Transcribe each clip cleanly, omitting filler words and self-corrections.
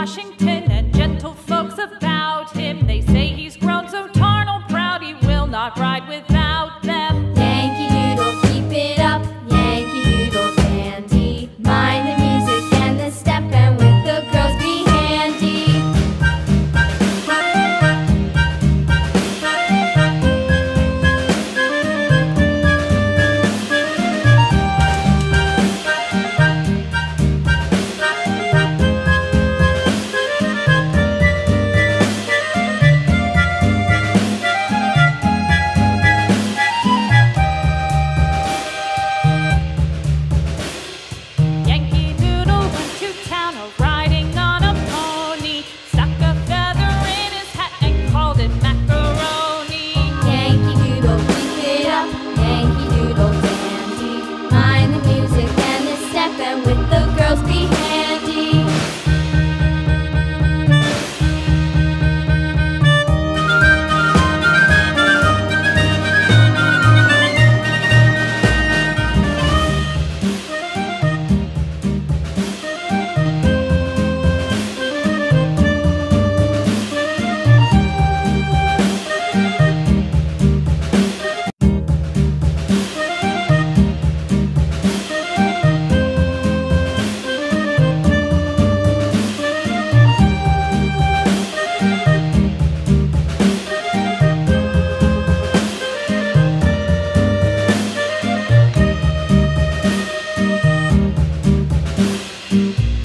Washington, and gentle folks about him. They say he's grown so tarnal proud he will not ride without them. Yankee Doodle, keep it up, Yankee Doodle dandy. Mind the music and the step, and with the girls be handy. Yankee Doodle went to town riding on a pony, stuck a feather in his hat and called it macaroni. Yankee Doodle, keep it up, Yankee Doodle dandy. Mind the music and the step, and with the girls be handy.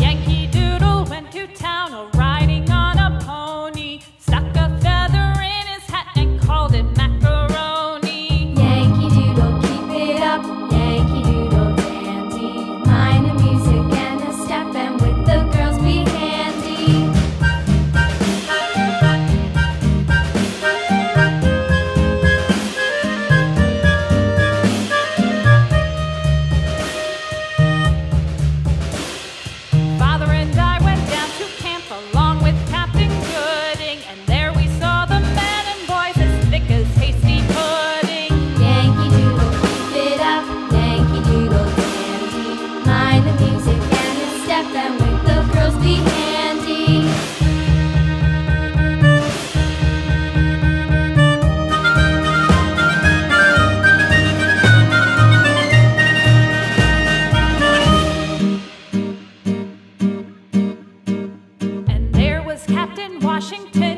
Yankee Doodle went to town riding on a pony, stuck a feather in his hat and called it macaroni. Yankee Doodle, keep it up, Yankee Doodle dandy. Mind the music and the step, and with the girls be handy. Father and I went down to camp along with Captain Gooding, and there we saw the men and boys as thick as hasty pudding. Yankee Doodle, keep it up, Yankee Doodle dandy. Mind the music and the step, and with the girls be handy. And there was Captain Washington